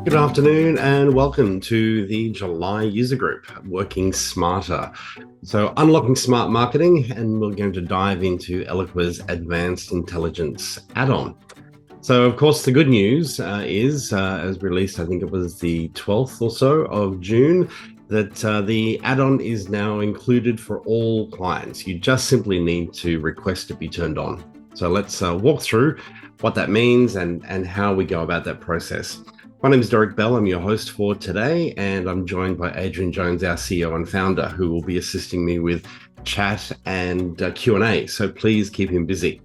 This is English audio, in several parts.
Good afternoon and welcome to the July User Group, Working Smarter. So, unlocking smart marketing, and we're going to dive into Eloqua's Advanced Intelligence add-on. So, of course, the good news is, as released, I think it was the 12th or so of June, that the add-on is now included for all clients. You just simply need to request it be turned on. So let's walk through what that means and how we go about that process. My name is Derek Bell. I'm your host for today, and I'm joined by Adrian Jones, our CEO and founder, who will be assisting me with chat and Q&A. So please keep him busy.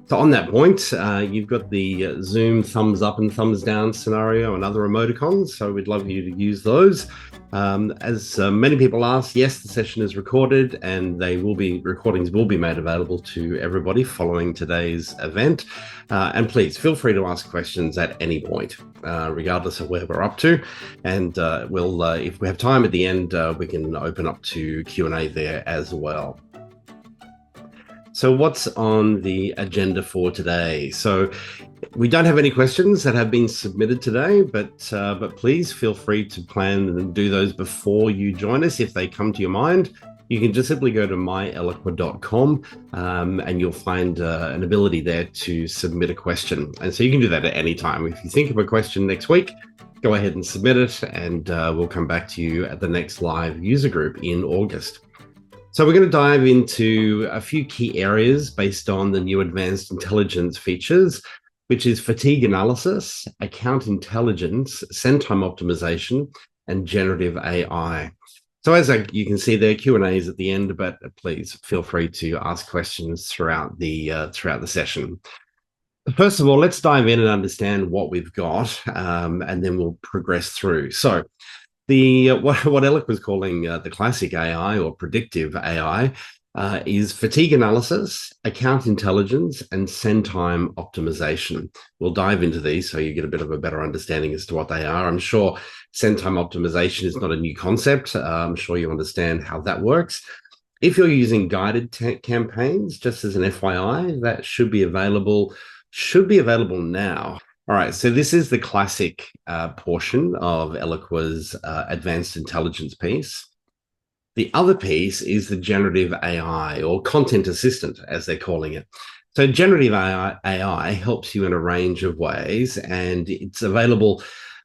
So on that point, you've got the Zoom thumbs up and thumbs down scenario and other emoticons. So we'd love you to use those. As many people asked, yes, the session is recorded and recordings will be made available to everybody following today's event. And please feel free to ask questions at any point, regardless of where we're up to. And we'll, if we have time at the end, we can open up to Q&A there as well. So what's on the agenda for today? So we don't have any questions that have been submitted today, but please feel free to plan and do those before you join us. If they come to your mind, you can just simply go to myeloqua.com and you'll find an ability there to submit a question. And so you can do that at any time. If you think of a question next week, go ahead and submit it, and we'll come back to you at the next live user group in August. So we're going to dive into a few key areas based on the new advanced intelligence features, which is fatigue analysis, account intelligence, send time optimization, and generative AI. So as you can see there, Q&As at the end, but please feel free to ask questions throughout the session. First of all, let's dive in and understand what we've got, and then we'll progress through. So what Eloqua is calling the classic AI or predictive AI is fatigue analysis, account intelligence, and send time optimization. We'll dive into these so you get a bit of a better understanding as to what they are. I'm sure send time optimization is not a new concept. I'm sure you understand how that works. If you're using guided campaigns, just as an FYI, that should be available now. All right, so this is the classic portion of Eloqua's advanced intelligence piece. The other piece is the generative AI, or content assistant, as they're calling it. So generative AI helps you in a range of ways, and it's available,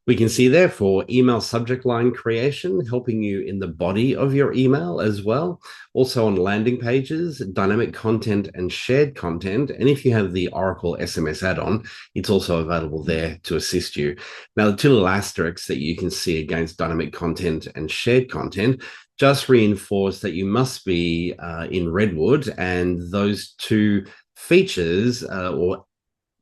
we can see there, for email subject line creation, helping you in the body of your email as well. Also on landing pages, dynamic content and shared content. And if you have the Oracle SMS add-on, it's also available there to assist you. Now, the two little asterisks that you can see against dynamic content and shared content just reinforce that you must be in Redwood, and those two features or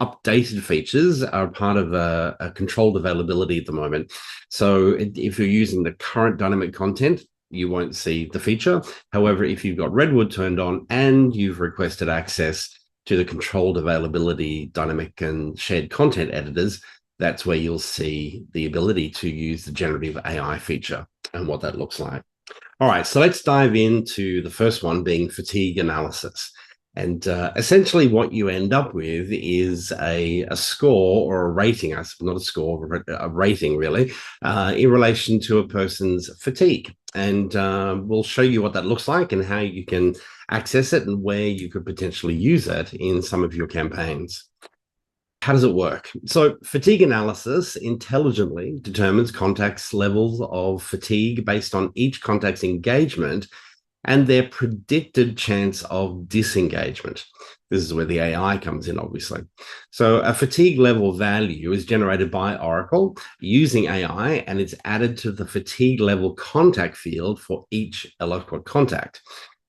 updated features are part of a controlled availability at the moment. So if you're using the current dynamic content, you won't see the feature. However, if you've got Redwood turned on and you've requested access to the controlled availability dynamic and shared content editors, that's where you'll see the ability to use the generative AI feature and what that looks like. All right, so let's dive into the first one, being fatigue analysis. And essentially what you end up with is a score or a rating, not a score, but a rating really, in relation to a person's fatigue. And we'll show you what that looks like and how you can access it and where you could potentially use it in some of your campaigns. How does it work? So fatigue analysis intelligently determines contacts' levels of fatigue based on each contact's engagement and their predicted chance of disengagement. This is where the AI comes in, obviously. So a fatigue level value is generated by Oracle using AI, and it's added to the fatigue level contact field for each Eloqua contact.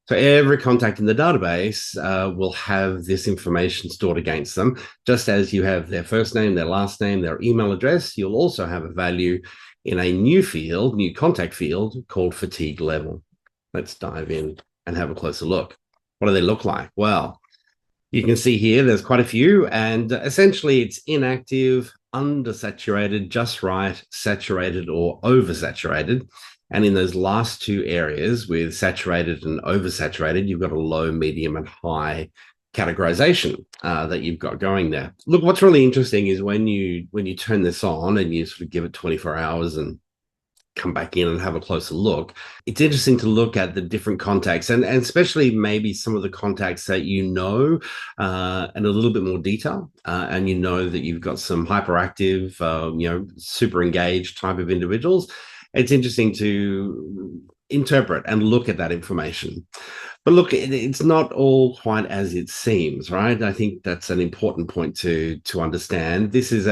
So every contact in the database will have this information stored against them. Just as you have their first name, their last name, their email address, you'll also have a value in a new field, new contact field called fatigue level. Let's dive in and have a closer look. What do they look like? Well, you can see here there's quite a few, and essentially it's inactive, undersaturated, just right, saturated, or oversaturated. And in those last two areas with saturated and oversaturated, you've got a low, medium, and high categorization that you've got going there. Look, what's really interesting is when you turn this on and you sort of give it 24 hours and come back in and have a closer look, it's interesting to look at the different contacts and especially maybe some of the contacts that in a little bit more detail, and that you've got some hyperactive, super engaged type of individuals. It's interesting to interpret and look at that information. But look, it's not all quite as it seems, right? I think that's an important point to understand. This is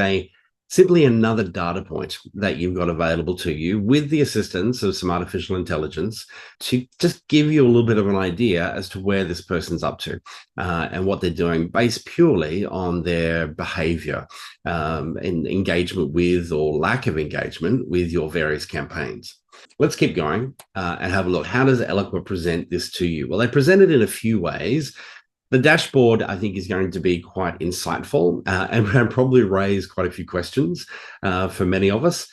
simply another data point that you've got available to you with the assistance of some artificial intelligence to just give you a little bit of an idea as to where this person's up to, and what they're doing based purely on their behavior, and engagement with or lack of engagement with your various campaigns. Let's keep going and have a look. How does Eloqua present this to you? Well, they present it in a few ways. The dashboard, I think, is going to be quite insightful, and probably raise quite a few questions for many of us.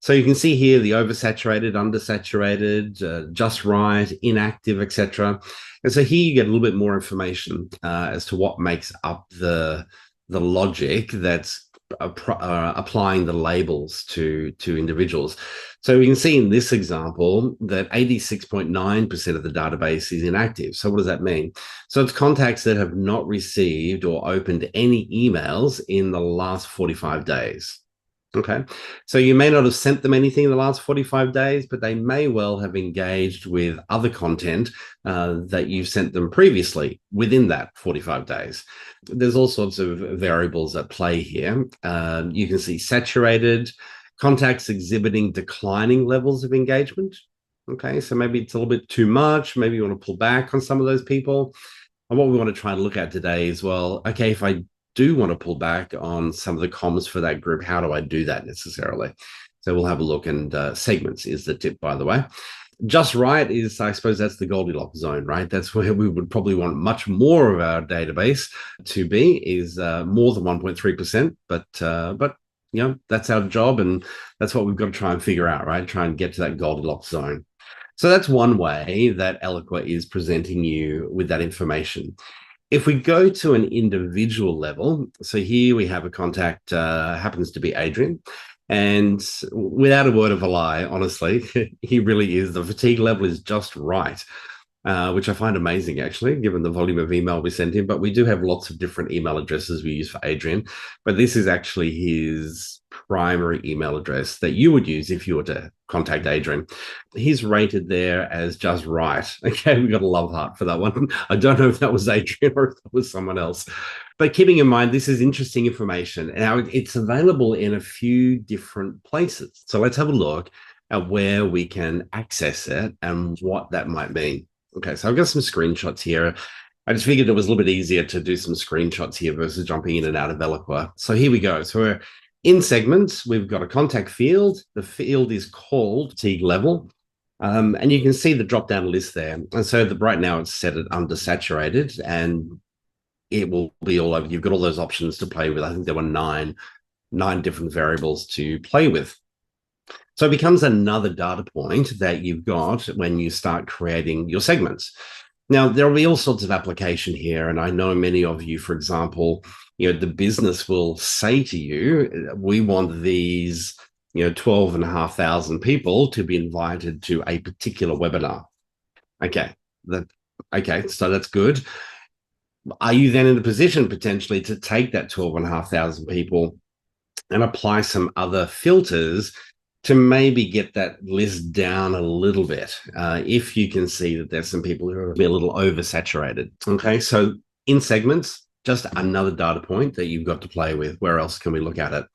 So you can see here the oversaturated, undersaturated, just right, inactive, etc. And so here you get a little bit more information as to what makes up the logic that's applying the labels to individuals. So we can see in this example that 86.9% of the database is inactive. So what does that mean? So it's contacts that have not received or opened any emails in the last 45 days. Okay, so you may not have sent them anything in the last 45 days, but they may well have engaged with other content that you've sent them previously within that 45 days. There's all sorts of variables at play here. You can see saturated contacts exhibiting declining levels of engagement. Okay, so maybe it's a little bit too much. Maybe you want to pull back on some of those people. And what we want to try and look at today is, well, okay, if I do want to pull back on some of the comms for that group, how do I do that necessarily? So we'll have a look, and segments is the tip, by the way. Just right is, I suppose, that's the Goldilocks zone, right? That's where we would probably want much more of our database to be, is more than 1.3%. But that's our job, and that's what we've got to try and figure out, right? Try and get to that Goldilocks zone. So that's one way that Eloqua is presenting you with that information. If we go to an individual level, so here we have a contact, happens to be Adrian. And without a word of a lie, honestly, he really is. The fatigue level is just right, which I find amazing, actually, given the volume of email we sent him. But we do have lots of different email addresses we use for Adrian. But this is actually his primary email address that you would use if you were to contact Adrian. He's rated there as just right. Okay, we got a love heart for that one. I don't know if that was Adrian or if that was someone else. But keeping in mind, this is interesting information. Now, it's available in a few different places. So let's have a look at where we can access it and what that might mean. Okay, so I've got some screenshots here. I just figured it was a little bit easier to do some screenshots here versus jumping in and out of Eloqua. So here we go. So we're in segments. We've got a contact field. The field is called fatigue level. And you can see the drop-down list there. And so right now it's set at undersaturated, and it will be all over. You've got all those options to play with. I think there were nine different variables to play with. So it becomes another data point that you've got when you start creating your segments. Now, there will be all sorts of application here. And I know many of you, for example, the business will say to you, we want these 12,500 people to be invited to a particular webinar. Okay, so that's good. Are you then in a position potentially to take that 12,500 people and apply some other filters to maybe get that list down a little bit, if you can see that there's some people who are a little oversaturated? Okay, so in segments, just another data point that you've got to play with. Where else can we look at it?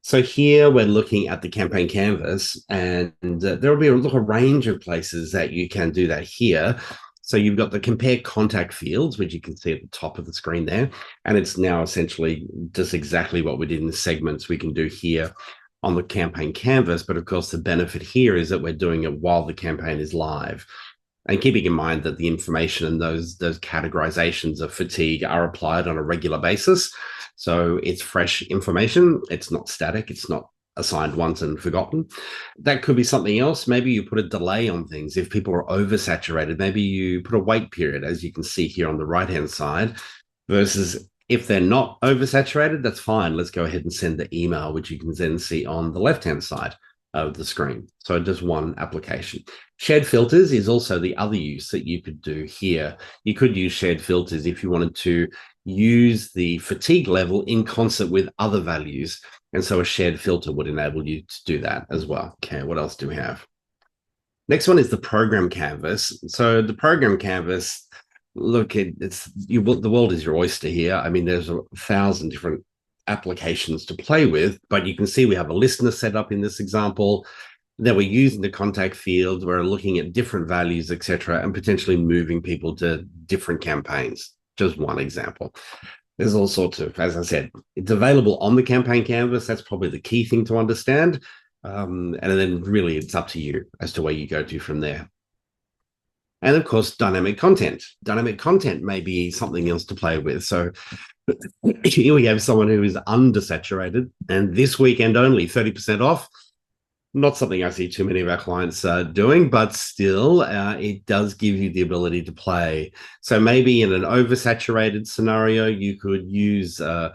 So here we're looking at the campaign canvas, and there will be a range of places that you can do that here. So you've got the compare contact fields, which you can see at the top of the screen there. And it's now essentially just exactly what we did in the segments we can do here on the campaign canvas. But of course, the benefit here is that we're doing it while the campaign is live. And keeping in mind that the information and those categorizations of fatigue are applied on a regular basis. So it's fresh information. It's not static. It's not assigned once and forgotten. That could be something else. Maybe you put a delay on things. If people are oversaturated, maybe you put a wait period, as you can see here on the right-hand side, versus if they're not oversaturated, that's fine. Let's go ahead and send the email, which you can then see on the left-hand side of the screen. So just one application. Shared filters is also the other use that you could do here. You could use shared filters if you wanted to use the fatigue level in concert with other values. And so a shared filter would enable you to do that as well. Okay, what else do we have? Next one is the program canvas. So the program canvas, look, the world is your oyster here. I mean, there's 1,000 different applications to play with, but you can see we have a listener set up in this example that we're using the contact field. We're looking at different values, etc., and potentially moving people to different campaigns. Just one example. There's all sorts of, as I said, it's available on the campaign canvas. That's probably the key thing to understand. And then really it's up to you as to where you go to from there. And of course, dynamic content. Dynamic content may be something else to play with. So here we have someone who is undersaturated, and this weekend only 30% off. Not something I see too many of our clients doing, but still, it does give you the ability to play. So maybe in an oversaturated scenario, you could use a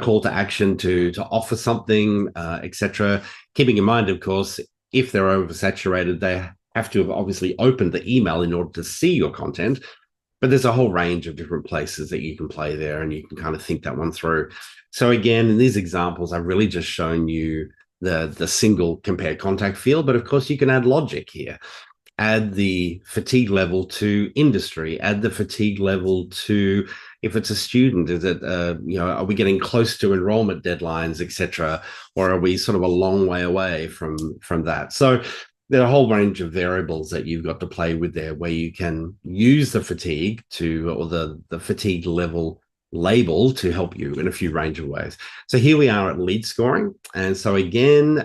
call to action to offer something, etc. Keeping in mind, of course, if they're oversaturated, they have to have obviously opened the email in order to see your content. But there's a whole range of different places that you can play there, and you can kind of think that one through. So again, in these examples, I've really just shown you the single compare contact field, but of course you can add logic here. Add the fatigue level to industry, add the fatigue level to if it's a student, is it are we getting close to enrollment deadlines, etc., or are we sort of a long way away from that? So there are a whole range of variables that you've got to play with there, where you can use the fatigue or the fatigue level label to help you in a few range of ways. So here we are at lead scoring. And so again,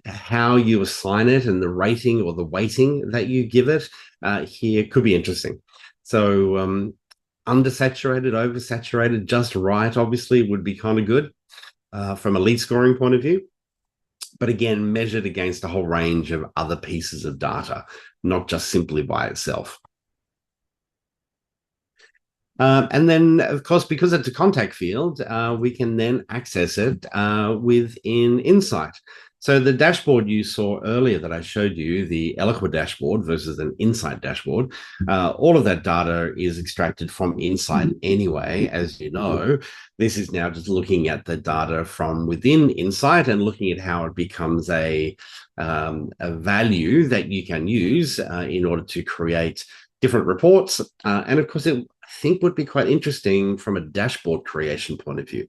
how you assign it and the rating or the weighting that you give it here could be interesting. So undersaturated, oversaturated, just right, obviously would be kind of good from a lead scoring point of view. But again, measured against a whole range of other pieces of data, not just simply by itself. And then, of course, because it's a contact field, we can then access it within Insight. So the dashboard you saw earlier that I showed you, the Eloqua dashboard versus an Insight dashboard, all of that data is extracted from Insight anyway, as you know. This is now just looking at the data from within Insight and looking at how it becomes a value that you can use in order to create different reports. And of course, I think would be quite interesting from a dashboard creation point of view.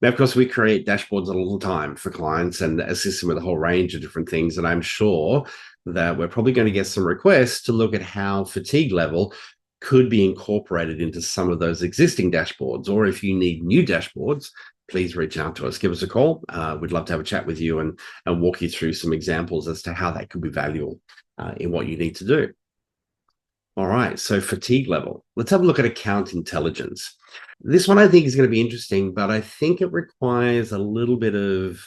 Now, of course, we create dashboards all the time for clients and assist them with a whole range of different things. And I'm sure that we're probably going to get some requests to look at how fatigue level could be incorporated into some of those existing dashboards. Or if you need new dashboards, please reach out to us. Give us a call. We'd love to have a chat with you and walk you through some examples as to how that could be valuable in what you need to do. All right, so fatigue level. Let's have a look at account intelligence. This one I think is going to be interesting, but I think it requires a little bit of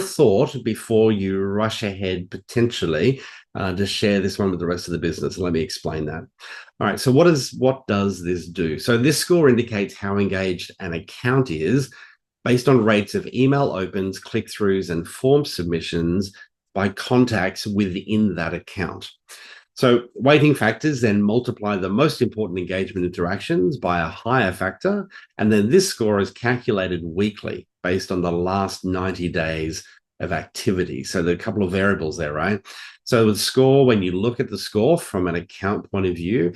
thought before you rush ahead potentially to share this one with the rest of the business. Let me explain that. All right, so what does this do? So this score indicates how engaged an account is based on rates of email opens, click-throughs, and form submissions by contacts within that account. So weighting factors then multiply the most important engagement interactions by a higher factor, and then this score is calculated weekly based on the last 90 days of activity. So there are a couple of variables there, right? So the score, when you look at the score from an account point of view,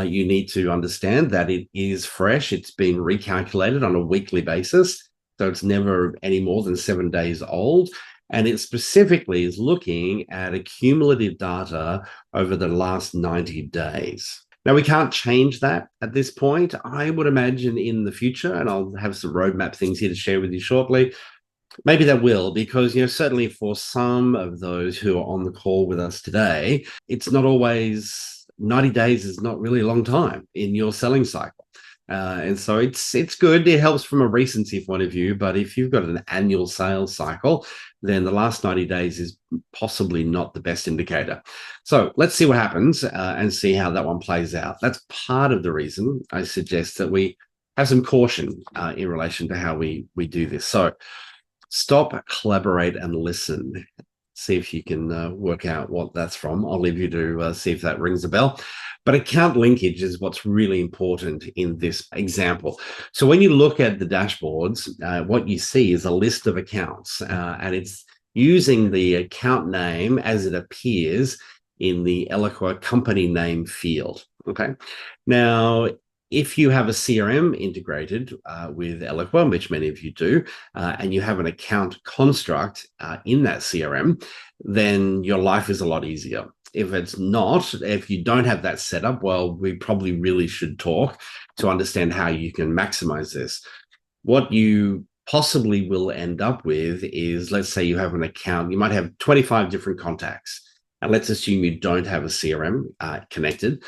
you need to understand that it is fresh. It's been recalculated on a weekly basis. So it's never any more than 7 days old. And it specifically is looking at accumulative data over the last 90 days. Now, we can't change that at this point. I would imagine in the future, and I'll have some roadmap things here to share with you shortly, maybe that will, because, certainly for some of those who are on the call with us today, it's not always 90 days is not really a long time in your selling cycle. And so it's good. It helps from a recency point of view. But if you've got an annual sales cycle, then the last 90 days is possibly not the best indicator. So let's see what happens and see how that one plays out. That's part of the reason I suggest that we have some caution in relation to how we do this. So stop, collaborate, and listen. See if you can work out what that's from. I'll leave you to see if that rings a bell. But account linkage is what's really important in this example. So when you look at the dashboards, what you see is a list of accounts, and it's using the account name as it appears in the Eloqua company name field. Okay. Now, if you have a CRM integrated with Eloqua, which many of you do, and you have an account construct in that CRM, then your life is a lot easier. If it's not, if you don't have that set up, well, we probably really should talk to understand how you can maximize this. What you possibly will end up with is, let's say you have an account, you might have 25 different contacts. And let's assume you don't have a CRM connected,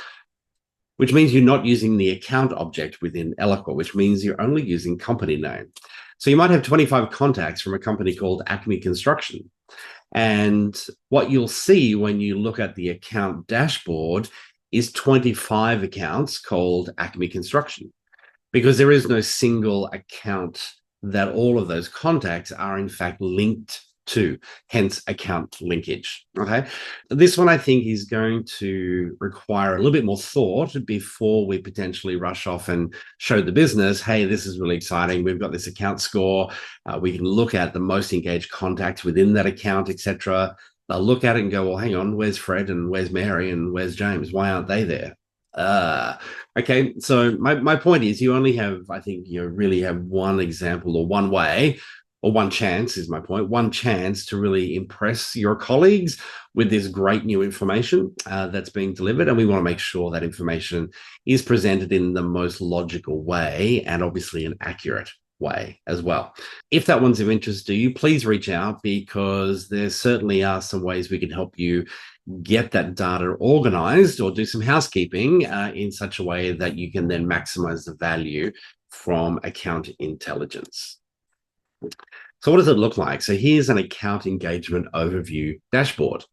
which means you're not using the account object within Eloqua, which means you're only using company name. So you might have 25 contacts from a company called Acme Construction. And what you'll see when you look at the account dashboard is 25 accounts called Acme Construction, because there is no single account that all of those contacts are in fact linked to, hence account linkage. Okay. This one I think is going to require a little bit more thought before we potentially rush off and show the business, hey, this is really exciting. We've got this account score. We can look at the most engaged contacts within that account, etc. They'll look at it and go, well, hang on, where's Fred and where's Mary and where's James? Why aren't they there? Okay, so my point is you only have, I think you really have one example or one way, or one chance is my point, one chance to really impress your colleagues with this great new information that's being delivered. And we want to make sure that information is presented in the most logical way and obviously an accurate way as well. If that one's of interest to you, please reach out, because there certainly are some ways we can help you get that data organized or do some housekeeping in such a way that you can then maximize the value from account intelligence. So what does it look like? So here's an account engagement overview dashboard.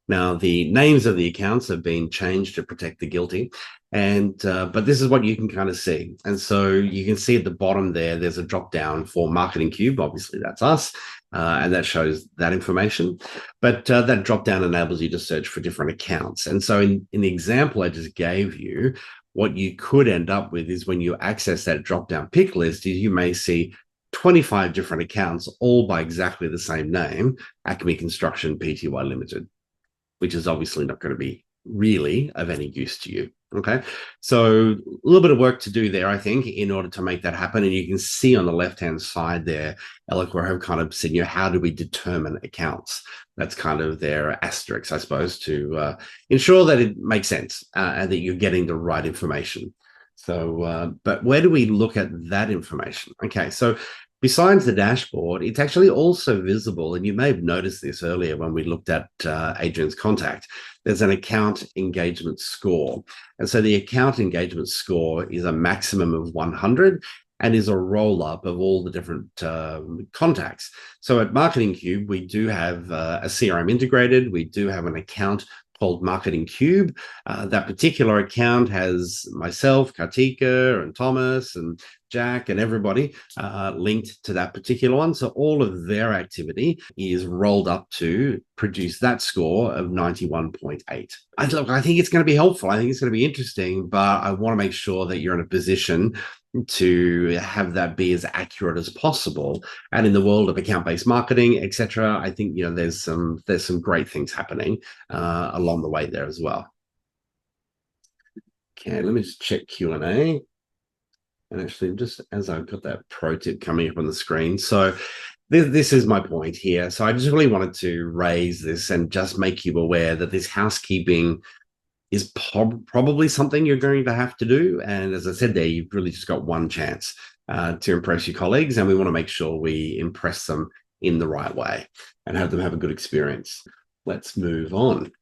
Now, the names of the accounts have been changed to protect the guilty, and but this is what you can kind of see. And so you can see at the bottom there, there's a drop down for Marketing Cube. Obviously, that's us, and that shows that information. But that drop down enables you to search for different accounts. And so in the example I just gave you, what you could end up with is when you access that drop down pick list, is you may see 25 different accounts, all by exactly the same name, Acme Construction Pty Limited, which is obviously not going to be really of any use to you. Okay, so a little bit of work to do there, I think, in order to make that happen. And you can see on the left-hand side there, Eloqua have kind of said, how do we determine accounts? That's kind of their asterisk, I suppose, to ensure that it makes sense and that you're getting the right information. So, but where do we look at that information? Okay, so besides the dashboard, it's actually also visible, and you may have noticed this earlier when we looked at Adrian's contact. There's an account engagement score. And so the account engagement score is a maximum of 100 and is a roll-up of all the different contacts. So at Marketing Cube, we do have a CRM integrated. We do have an account called Marketing Cube. That particular account has myself, Kartika, and Thomas, and Jack, and everybody linked to that particular one. So all of their activity is rolled up to produce that score of 91.8. Look, I think it's going to be helpful. I think it's going to be interesting, but I want to make sure that you're in a position to have that be as accurate as possible. And in the world of account-based marketing, etc., I think there's some great things happening along the way there as well. Okay, let me just check Q&A. And actually, just as I've got that pro tip coming up on the screen, so this is my point here. So I just really wanted to raise this and just make you aware that this housekeeping is probably something you're going to have to do. And as I said there, you've really just got one chance to impress your colleagues. And we want to make sure we impress them in the right way and have them have a good experience. Let's move on.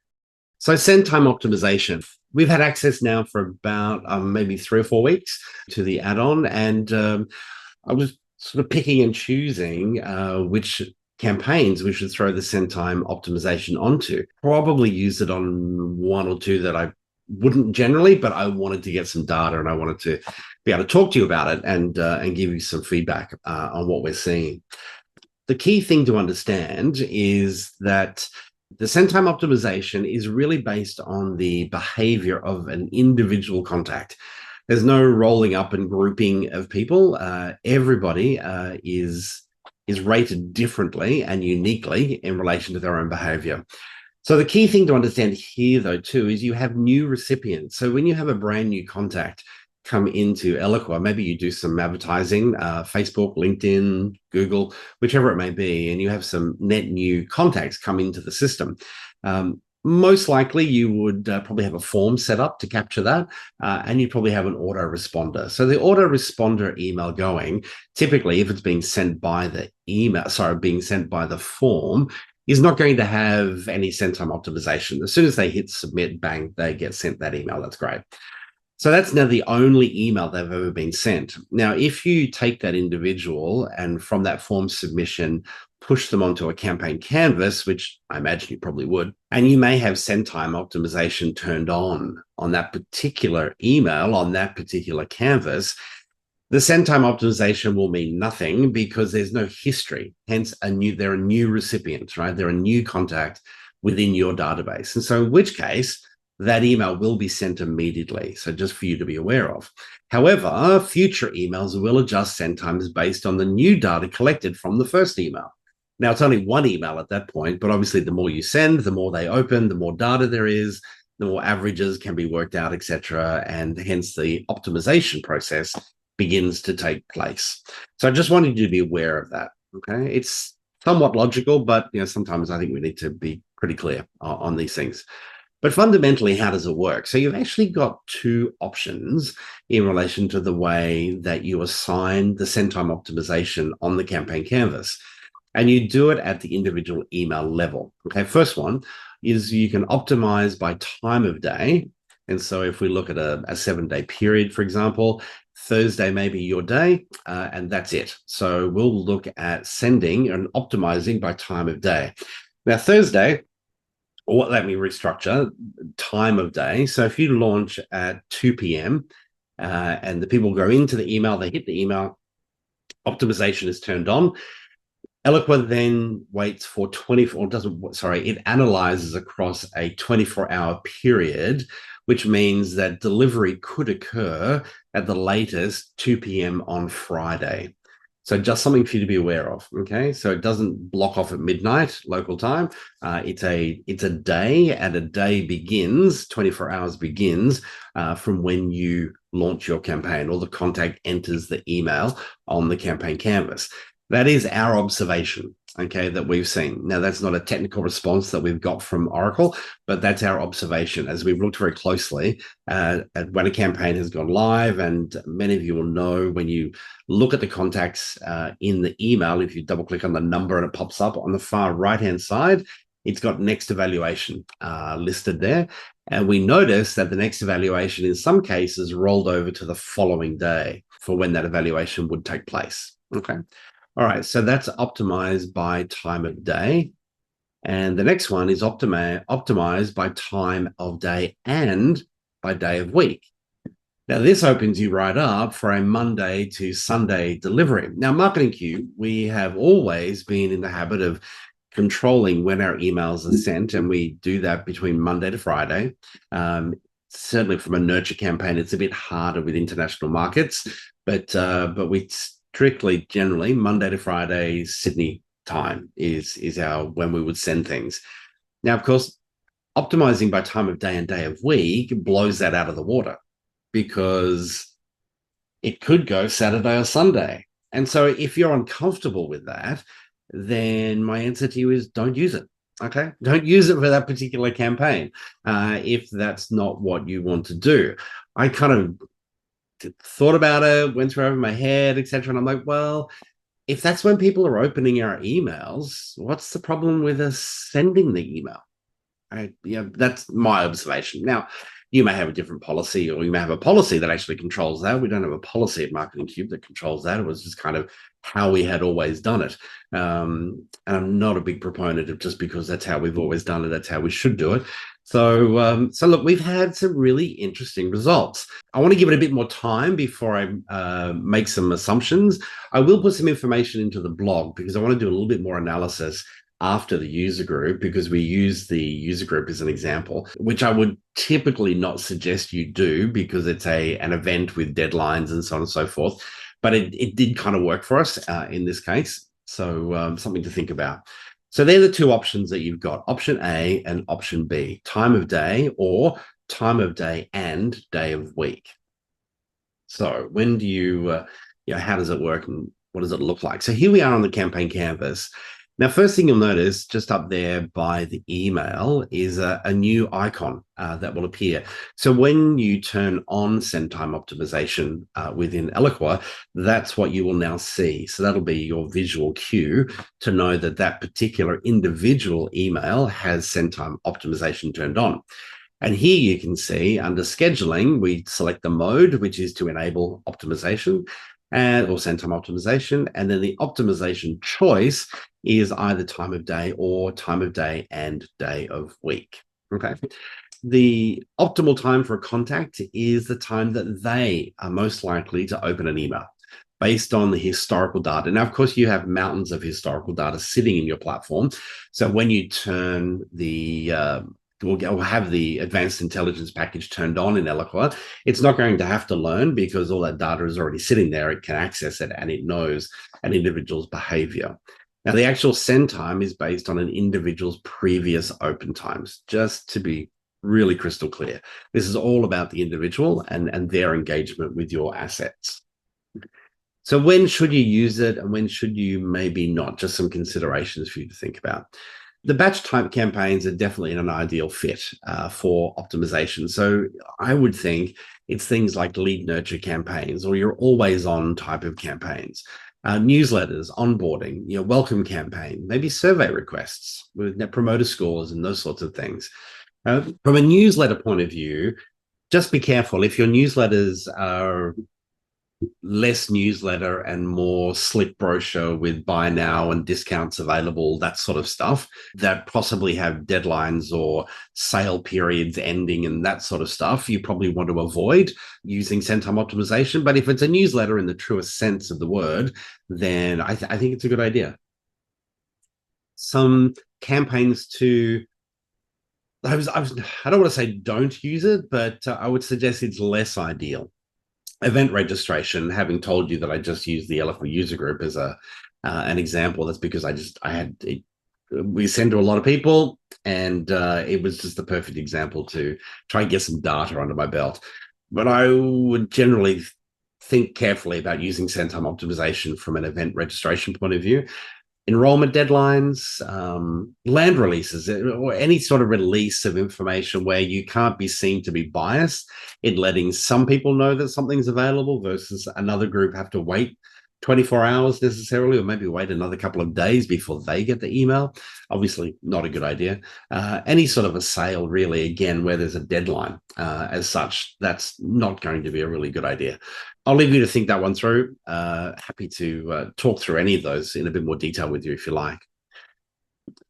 So send time optimization. We've had access now for about maybe 3 or 4 weeks to the add-on, and I was sort of picking and choosing which campaigns we should throw the send time optimization onto. Probably use it on one or two that I wouldn't generally, but I wanted to get some data and I wanted to be able to talk to you about it and give you some feedback on what we're seeing. The key thing to understand is that the send time optimization is really based on the behavior of an individual contact. There's no rolling up and grouping of people. Everybody is rated differently and uniquely in relation to their own behavior. So the key thing to understand here, though, too, is you have new recipients. So when you have a brand new contact come into Eloqua, maybe you do some advertising, Facebook, LinkedIn, Google, whichever it may be, and you have some net new contacts come into the system. Most likely you would probably have a form set up to capture that, and you'd probably have an autoresponder. So the autoresponder email going, typically if it's being sent by the email, being sent by the form, is not going to have any send time optimization. As soon as they hit submit, bang, they get sent that email. That's great. So that's now the only email they've ever been sent. Now, if you take that individual and from that form submission, push them onto a campaign canvas, which I imagine you probably would, and you may have send time optimization turned on that particular email, on that particular canvas, the send time optimization will mean nothing because there's no history. Hence, they're a new recipient, right? They're a new contact within your database. And so in which case, that email will be sent immediately. So just for you to be aware of. However, future emails will adjust send times based on the new data collected from the first email. Now, it's only one email at that point, but obviously the more you send, the more they open, the more data there is, the more averages can be worked out, etc. And hence the optimization process begins to take place. So I just wanted you to be aware of that. Okay. It's somewhat logical, but sometimes I think we need to be pretty clear on these things. But fundamentally, how does it work? So you've actually got two options in relation to the way that you assign the send time optimization on the campaign canvas. And you do it at the individual email level. Okay, first one is you can optimize by time of day. And so if we look at a 7-day period, for example, Thursday may be your day, and that's it. So we'll look at sending and optimizing by time of day. Now, Thursday, or let me restructure time of day. So if you launch at 2 p.m. And the people go into the email, they hit the email, optimization is turned on. Eloqua then waits for 24, it analyzes across a 24-hour period, which means that delivery could occur at the latest 2 p.m. on Friday. So just something for you to be aware of, okay? So it doesn't block off at midnight local time. It's a day, and a day begins, 24 hours begins from when you launch your campaign or the contact enters the email on the campaign canvas. That is our observation, okay, that we've seen. Now, that's not a technical response that we've got from Oracle, but that's our observation as we've looked very closely at when a campaign has gone live. And many of you will know when you look at the contacts in the email, if you double click on the number and it pops up on the far right-hand side, it's got next evaluation listed there. And we notice that the next evaluation in some cases rolled over to the following day for when that evaluation would take place, okay? All right, so that's optimized by time of day. And the next one is optimized by time of day and by day of week. Now, this opens you right up for a Monday to Sunday delivery. Now, Marketing Q, we have always been in the habit of controlling when our emails are sent, and we do that between Monday to Friday. Certainly from a nurture campaign, it's a bit harder with international markets, but we strictly, generally, Monday to Friday, Sydney time is our when we would send things. Now, of course, optimizing by time of day and day of week blows that out of the water because it could go Saturday or Sunday. And so if you're uncomfortable with that, then my answer to you is don't use it. Okay, don't use it for that particular campaign if that's not what you want to do. I kind of thought about it, went through over my head, etc. And I'm like, well, if that's when people are opening our emails, what's the problem with us sending the email? That's my observation. Now, you may have a different policy, or you may have a policy that actually controls that. We don't have a policy at Marketing Cube that controls that. It was just kind of how we had always done it. And I'm not a big proponent of just because that's how we've always done it, that's how we should do it. So look, we've had some really interesting results. I want to give it a bit more time before I make some assumptions. I will put some information into the blog because I want to do a little bit more analysis after the user group, because we use the user group as an example, which I would typically not suggest you do because it's an event with deadlines and so on and so forth. But it did kind of work for us in this case. So something to think about. So they're the two options that you've got, option A and option B, time of day or time of day and day of week. So when do how does it work and what does it look like? So here we are on the campaign canvas. Now, first thing you'll notice just up there by the email is a new icon that will appear. So when you turn on send time optimization within Eloqua, that's what you will now see. So that'll be your visual cue to know that that particular individual email has send time optimization turned on. And here you can see under scheduling, we select the mode, which is to enable optimization or send time optimization. And then the optimization choice is either time of day or time of day and day of week. Okay. The optimal time for a contact is the time that they are most likely to open an email based on the historical data. Now, of course, you have mountains of historical data sitting in your platform. So when you turn we'll have the advanced intelligence package turned on in Eloqua, it's not going to have to learn because all that data is already sitting there. It can access it and it knows an individual's behavior. Now, the actual send time is based on an individual's previous open times, just to be really crystal clear. This is all about the individual and their engagement with your assets. So when should you use it and when should you maybe not? Just some considerations for you to think about. The batch type campaigns are definitely an ideal fit for optimization. So I would think it's things like lead nurture campaigns or your always on type of campaigns, newsletters, onboarding, welcome campaign, maybe survey requests with net promoter scores and those sorts of things. From a newsletter point of view, just be careful if your newsletters are less newsletter and more slick brochure with buy now and discounts available, that sort of stuff that possibly have deadlines or sale periods ending and that sort of stuff, you probably want to avoid using send time optimization. But if it's a newsletter in the truest sense of the word, then I think it's a good idea. Some campaigns I don't want to say don't use it, but I would suggest it's less ideal. Event registration, having told you that I just used the Eloqua User Group as an example, that's because we send to a lot of people, and it was just the perfect example to try and get some data under my belt. But I would generally think carefully about using send time optimization from an event registration point of view. Enrollment deadlines, land releases, or any sort of release of information where you can't be seen to be biased in letting some people know that something's available versus another group have to wait 24 hours necessarily, or maybe wait another couple of days before they get the email. Obviously, not a good idea. Any sort of a sale, really, again, where there's a deadline as such, that's not going to be a really good idea. I'll leave you to think that one through. Happy to talk through any of those in a bit more detail with you if you like.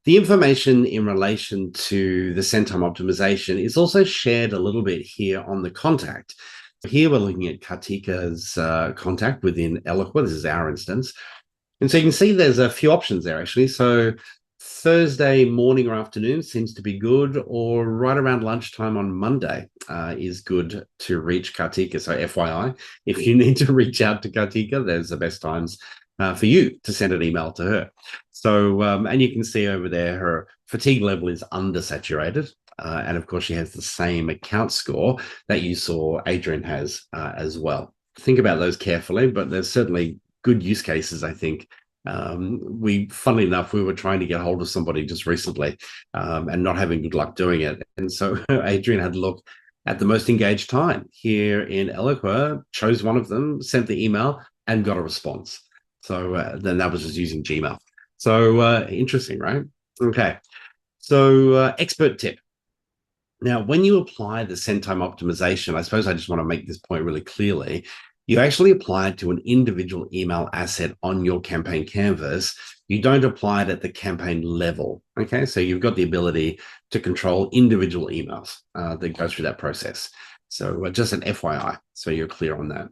The information in relation to the send time optimization is also shared a little bit here on the contact. Here we're looking at Kartika's contact within Eloqua. This is our instance. And so you can see there's a few options there, actually. So Thursday morning or afternoon seems to be good, or right around lunchtime on Monday is good to reach Kartika. So FYI, if you need to reach out to Kartika, there's the best times for you to send an email to her. So, and you can see over there, her fatigue level is undersaturated. And of course, she has the same account score that you saw Adrian has as well. Think about those carefully, but there's certainly good use cases, I think. Funnily enough, we were trying to get hold of somebody just recently and not having good luck doing it. And so Adrian had to look at the most engaged time here in Eloqua, chose one of them, sent the email and got a response. So then that was just using Gmail. So interesting, right? Okay. So expert tip. Now, when you apply the send time optimization, I suppose I just want to make this point really clearly. You actually apply it to an individual email asset on your campaign canvas. You don't apply it at the campaign level. Okay. So you've got the ability to control individual emails that go through that process. So just an FYI, so you're clear on that.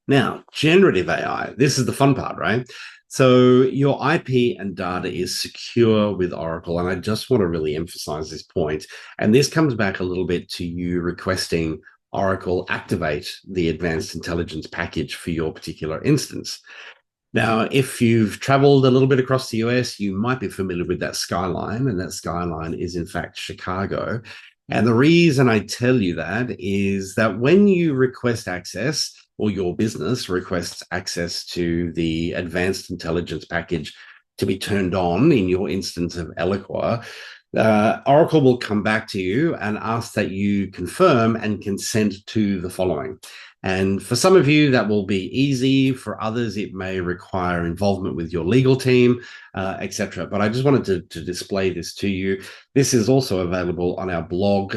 Now, generative AI, this is the fun part, right? So your IP and data is secure with Oracle. And I just want to really emphasize this point. And this comes back a little bit to you requesting Oracle activate the advanced intelligence package for your particular instance. Now, if you've traveled a little bit across the US, you might be familiar with that skyline, and that skyline is in fact Chicago. And the reason I tell you that is that when you request access, or your business requests access to the advanced intelligence package to be turned on in your instance of Eloqua, Oracle will come back to you and ask that you confirm and consent to the following. And for some of you, that will be easy. For others, it may require involvement with your legal team, etc. But I just wanted to display this to you. This is also available on our blog,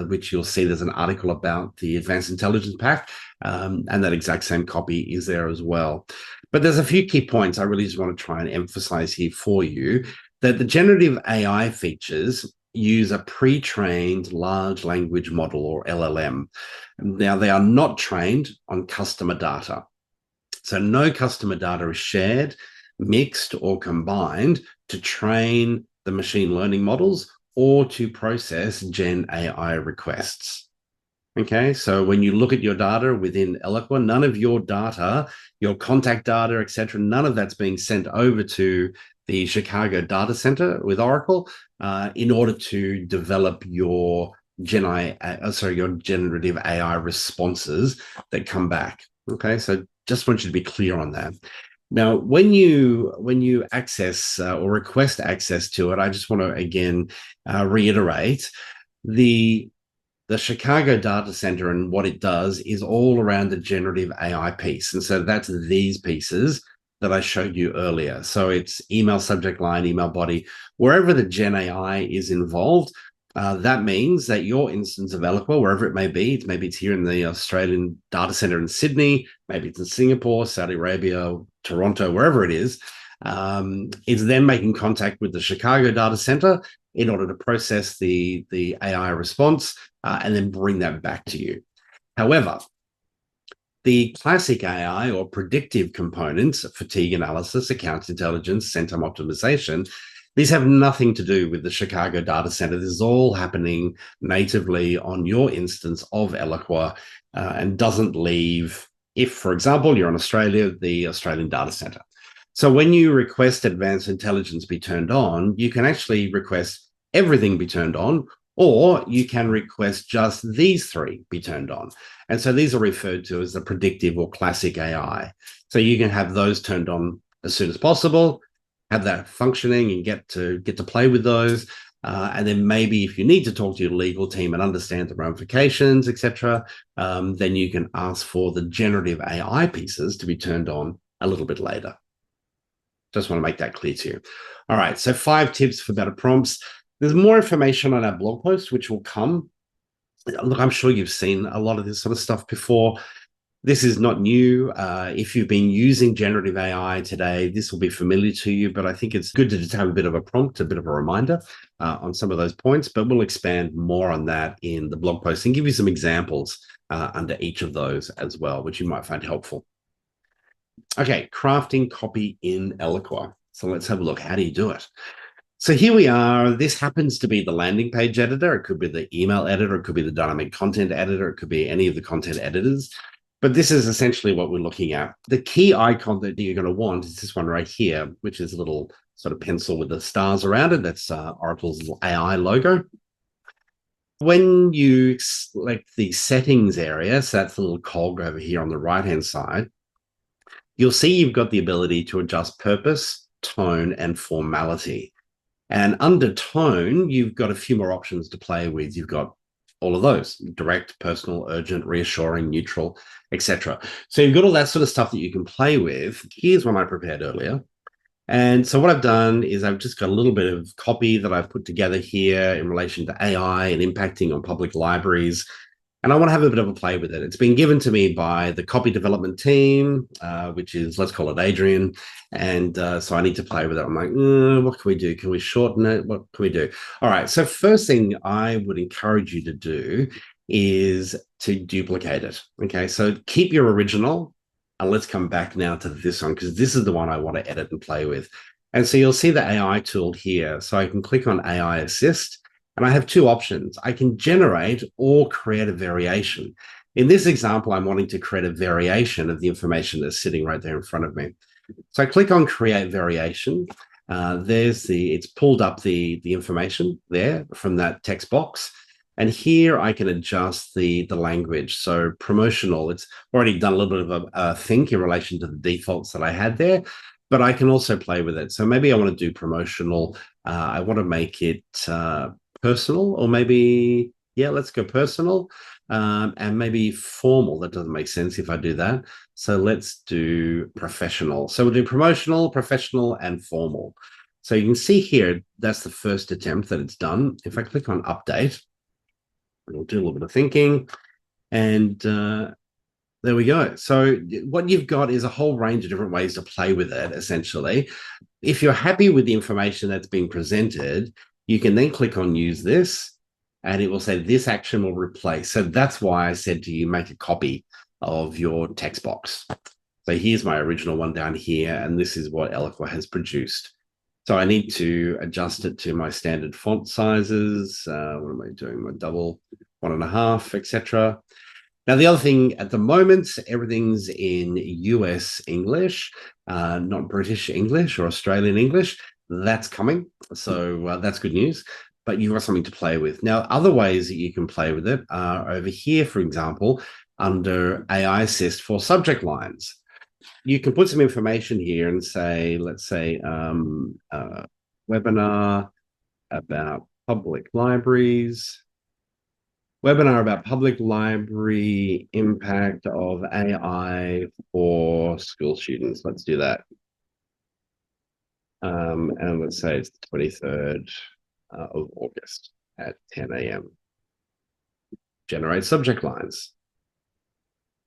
which you'll see there's an article about the Advanced Intelligence Pack, and that exact same copy is there as well. But there's a few key points I really just want to try and emphasize here for you, that the generative AI features use a pre-trained large language model, or LLM. Now, they are not trained on customer data. So no customer data is shared, mixed, or combined to train the machine learning models or to process Gen AI requests. Okay, so when you look at your data within Eloqua, none of your data, your contact data, etc., none of that's being sent over to the Chicago data center with Oracle in order to develop your your generative AI responses that come back. Okay, so just want you to be clear on that. Now, when you access or request access to it, I just want to again reiterate the Chicago data center and what it does is all around the generative AI piece. And so that's these pieces that I showed you earlier. So it's email subject line, email body, wherever the Gen AI is involved. That means that your instance of Eloqua, wherever it may be, maybe it's here in the Australian data center in Sydney, maybe it's in Singapore, Saudi Arabia, Toronto, wherever it is then making contact with the Chicago data center in order to process the AI response and then bring that back to you. However, the classic AI or predictive components, fatigue analysis, account intelligence, send time optimization, these have nothing to do with the Chicago data center. This is all happening natively on your instance of Eloqua and doesn't leave, if, for example, you're in Australia, the Australian data center. So when you request advanced intelligence be turned on, you can actually request everything be turned on, or you can request just these three be turned on. And so these are referred to as the predictive or classic AI. So you can have those turned on as soon as possible, have that functioning and get to play with those. And then maybe if you need to talk to your legal team and understand the ramifications, etc., then you can ask for the generative AI pieces to be turned on a little bit later. Just want to make that clear to you. All right, so 5 tips for better prompts. There's more information on our blog post, which will come. Look, I'm sure you've seen a lot of this sort of stuff before. This is not new. If you've been using generative AI today, this will be familiar to you, but I think it's good to just have a bit of a prompt, a bit of a reminder on some of those points, but we'll expand more on that in the blog post and give you some examples under each of those as well, which you might find helpful. Okay, crafting copy in Eloqua. So let's have a look. How do you do it? So here we are. This happens to be the landing page editor. It could be the email editor. It could be the dynamic content editor. It could be any of the content editors. But this is essentially what we're looking at. The key icon that you're going to want is this one right here, which is a little sort of pencil with the stars around it. That's Oracle's AI logo. When you select the settings area, so that's the little cog over here on the right-hand side, you'll see you've got the ability to adjust purpose, tone, and formality. And under tone, you've got a few more options to play with. You've got all of those: direct, personal, urgent, reassuring, neutral, etc. So you've got all that sort of stuff that you can play with. Here's one I prepared earlier. And so what I've done is I've just got a little bit of copy that I've put together here in relation to AI and impacting on public libraries. And I want to have a bit of a play with it. It's been given to me by the copy development team, which is, let's call it Adrian. And so I need to play with it. I'm like, what can we do? Can we shorten it? What can we do? All right. So first thing I would encourage you to do is to duplicate it. Okay. So keep your original. And let's come back now to this one, because this is the one I want to edit and play with. And so you'll see the AI tool here. So I can click on AI Assist. And I have two options. I can generate or create a variation. In this example, I'm wanting to create a variation of the information that's sitting right there in front of me. So I click on create variation. It's pulled up the information there from that text box. And here I can adjust the language. So promotional, it's already done a little bit of a think in relation to the defaults that I had there, but I can also play with it. So maybe I want to do promotional. I want to make it personal, or maybe, yeah, let's go personal, and maybe formal. That doesn't make sense if I do that. So let's do professional. So we'll do promotional, professional, and formal. So you can see here, that's the first attempt that it's done. If I click on update, it'll do a little bit of thinking, and there we go. So what you've got is a whole range of different ways to play with it, essentially. If you're happy with the information that's being presented, you can then click on use this, and it will say this action will replace. So that's why I said to you, make a copy of your text box. So here's my original one down here, and this is what Eloqua has produced. So I need to adjust it to my standard font sizes. What am I doing? My double, 1.5, etc. Now, the other thing at the moment, everything's in US English, not British English or Australian English. That's coming. So that's good news. But you've got something to play with. Now, other ways that you can play with it are over here, for example, under AI Assist for subject lines. You can put some information here and say, let's say, webinar about public libraries. Webinar about public library impact of AI for school students. Let's do that. And let's say it's the 23rd of August at 10 a.m. Generate subject lines.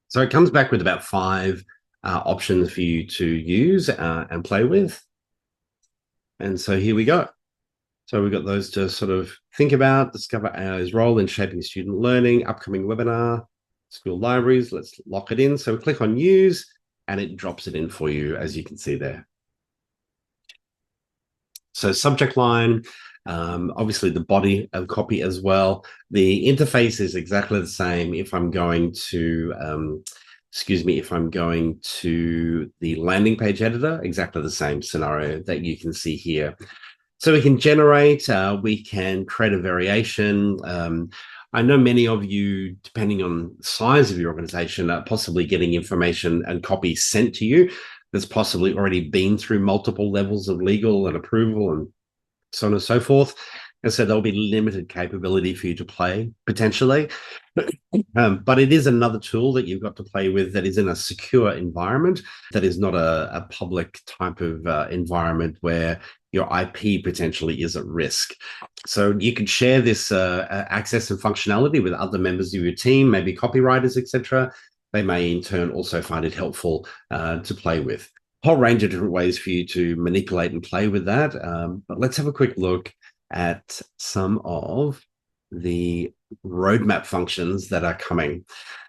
So it comes back with about 5 options for you to use and play with. And so here we go. So we've got those to sort of think about, discover AI's role in shaping student learning, upcoming webinar, school libraries. Let's lock it in. So we click on use, and it drops it in for you, as you can see there. So subject line, obviously the body of copy as well. The interface is exactly the same if I'm going to, if I'm going to the landing page editor, exactly the same scenario that you can see here. So we can generate, we can create a variation. I know many of you, depending on the size of your organization, are possibly getting information and copy sent to you that's possibly already been through multiple levels of legal and approval and so on and so forth. And so there'll be limited capability for you to play, potentially. But it is another tool that you've got to play with that is in a secure environment, that is not a public type of environment where your IP potentially is at risk. So you can share this access and functionality with other members of your team, maybe copywriters, etc. They may in turn also find it helpful to play with. A whole range of different ways for you to manipulate and play with that. But let's have a quick look at some of the roadmap functions that are coming.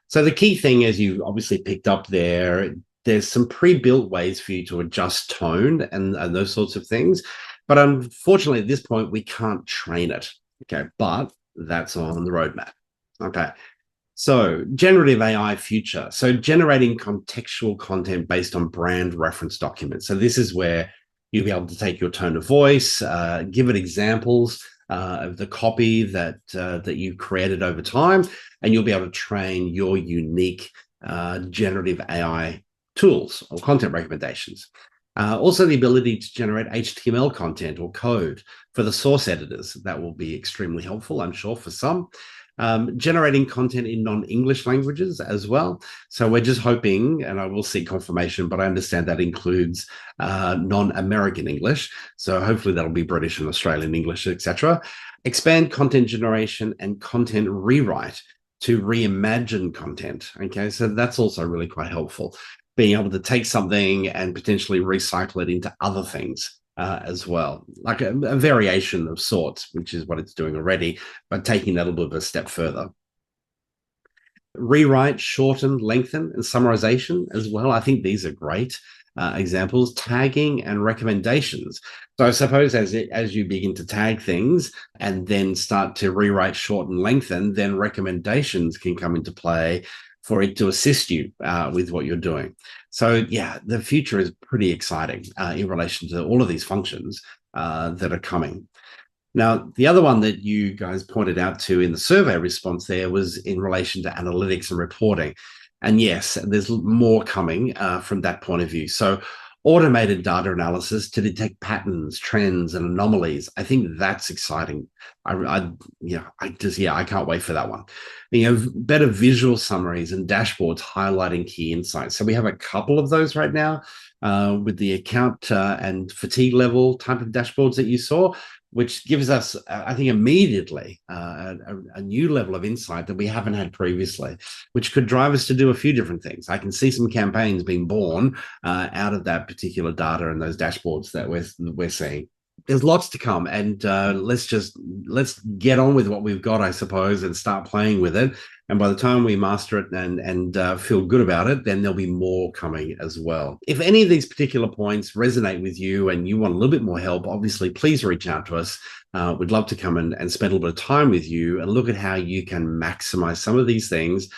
So the key thing, as you obviously picked up there, there's some pre-built ways for you to adjust tone and those sorts of things. But unfortunately, at this point, we can't train it. Okay, but that's on the roadmap. Okay. So generative AI future. So generating contextual content based on brand reference documents. So this is where you'll be able to take your tone of voice, give it examples of the copy that you've created over time, and you'll be able to train your unique generative AI tools or content recommendations. Also, the ability to generate HTML content or code for the source editors. That will be extremely helpful, I'm sure, for some. generating content in non-English languages as well. So we're just hoping, and I will seek confirmation, but I understand that includes non-American English. So hopefully that'll be British and Australian English, etc. Expand content generation and content rewrite to reimagine content. Okay, so that's also really quite helpful. Being able to take something and potentially recycle it into other things as well, like a variation of sorts, which is what it's doing already, but taking that a little bit of a step further. Rewrite, shorten, lengthen, and summarization as well. I think these are great examples. Tagging and recommendations. So I suppose as you begin to tag things and then start to rewrite, shorten, lengthen, then recommendations can come into play for it to assist you with what you're doing. So yeah, the future is pretty exciting in relation to all of these functions that are coming. Now, the other one that you guys pointed out to in the survey response there was in relation to analytics and reporting. And yes, there's more coming from that point of view. So automated data analysis to detect patterns, trends, and anomalies. I think that's exciting. I can't wait for that one. Better visual summaries and dashboards highlighting key insights. So we have a couple of those right now with the account and fatigue level type of dashboards that you saw, which gives us, I think, immediately a new level of insight that we haven't had previously, which could drive us to do a few different things. I can see some campaigns being born out of that particular data and those dashboards that we're seeing. There's lots to come, and let's get on with what we've got, I suppose, and start playing with it. And by the time we master it and feel good about it, then there'll be more coming as well. If any of these particular points resonate with you and you want a little bit more help, obviously, please reach out to us. We'd love to come and spend a little bit of time with you and look at how you can maximize some of these things,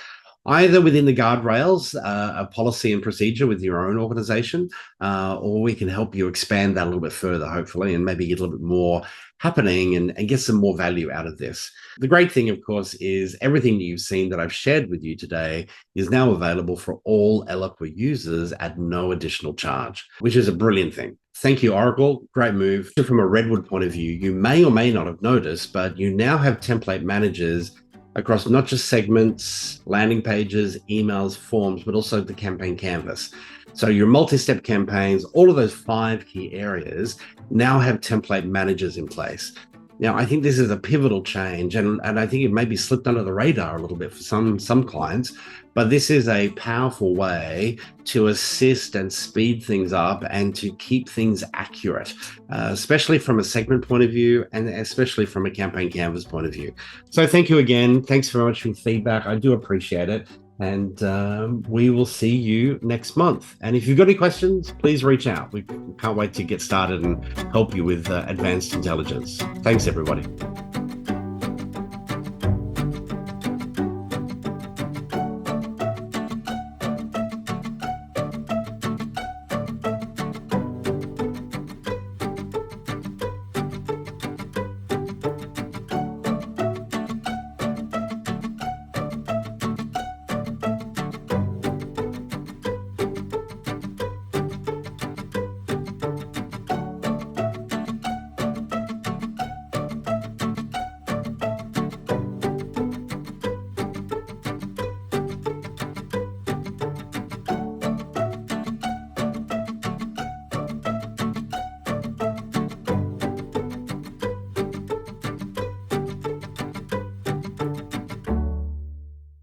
either within the guardrails of policy and procedure with your own organization, or we can help you expand that a little bit further, hopefully, and maybe get a little bit more happening and get some more value out of this. The great thing, of course, is everything you've seen that I've shared with you today is now available for all Eloqua users at no additional charge, which is a brilliant thing. Thank you, Oracle. Great move. From a Redwood point of view, you may or may not have noticed, but you now have template managers across not just segments, landing pages, emails, forms, but also the campaign canvas. So your multi-step campaigns, all of those 5 key areas now have template managers in place. Now, I think this is a pivotal change, and I think it maybe slipped under the radar a little bit for some clients, but this is a powerful way to assist and speed things up and to keep things accurate, especially from a segment point of view and especially from a campaign canvas point of view. So thank you again. Thanks very much for your feedback. I do appreciate it. And we will see you next month. And if you've got any questions, please reach out. We can't wait to get started and help you with advanced intelligence. Thanks, everybody.